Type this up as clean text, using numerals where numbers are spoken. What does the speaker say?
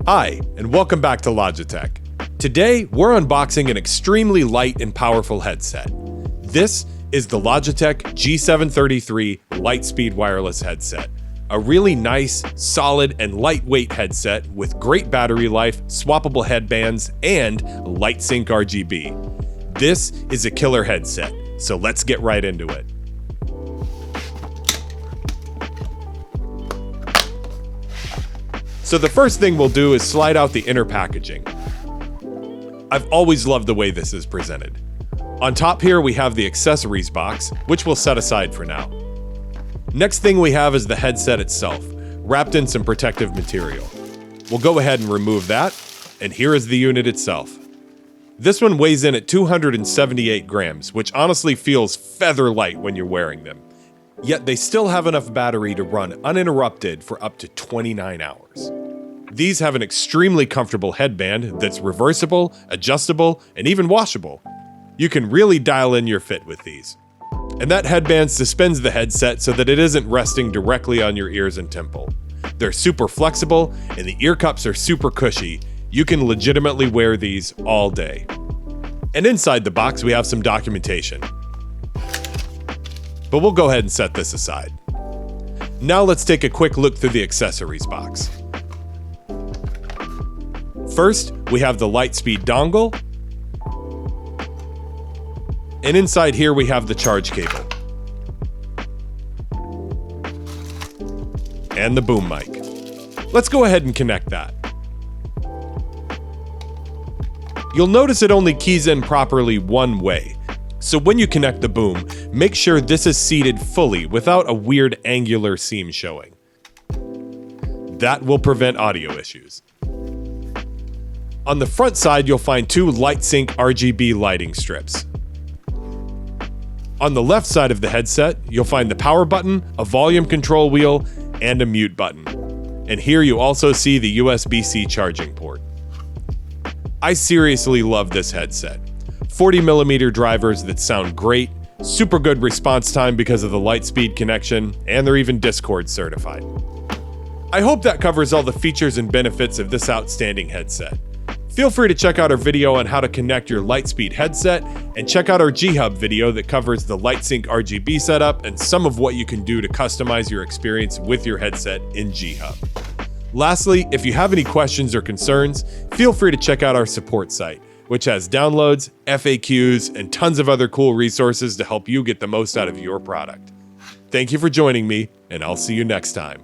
Hi, and welcome back to Logitech. Today, we're unboxing an extremely light and powerful headset. This is the Logitech G733 Lightspeed Wireless Headset. A really nice, solid, and lightweight headset with great battery life, swappable headbands, and LightSync RGB. This is a killer headset, so let's get right into it. So the first thing we'll do is slide out the inner packaging. I've always loved the way this is presented. On top here we have the accessories box, which we'll set aside for now. Next thing we have is the headset itself, wrapped in some protective material. We'll go ahead and remove that, and here is the unit itself. This one weighs in at 278 grams, which honestly feels feather light when you're wearing them. Yet they still have enough battery to run uninterrupted for up to 29 hours. These have an extremely comfortable headband that's reversible, adjustable, and even washable. You can really dial in your fit with these. And that headband suspends the headset so that it isn't resting directly on your ears and temple. They're super flexible, and the ear cups are super cushy. You can legitimately wear these all day. And inside the box we have some documentation. But we'll go ahead and set this aside. Now let's take a quick look through the accessories box. First, we have the Lightspeed dongle. And inside here we have the charge cable. And the boom mic. Let's go ahead and connect that. You'll notice it only keys in properly one way. So when you connect the boom, make sure this is seated fully without a weird angular seam showing. That will prevent audio issues. On the front side, you'll find two LightSync RGB lighting strips. On the left side of the headset, you'll find the power button, a volume control wheel, and a mute button. And here you also see the USB-C charging port. I seriously love this headset. 40mm drivers that sound great, super good response time because of the Lightspeed connection, and they're even Discord certified. I hope that covers all the features and benefits of this outstanding headset. Feel free to check out our video on how to connect your Lightspeed headset, and check out our G-Hub video that covers the LightSync RGB setup and some of what you can do to customize your experience with your headset in G-Hub. Lastly, if you have any questions or concerns, feel free to check out our support site, which has downloads, FAQs, and tons of other cool resources to help you get the most out of your product. Thank you for joining me, and I'll see you next time.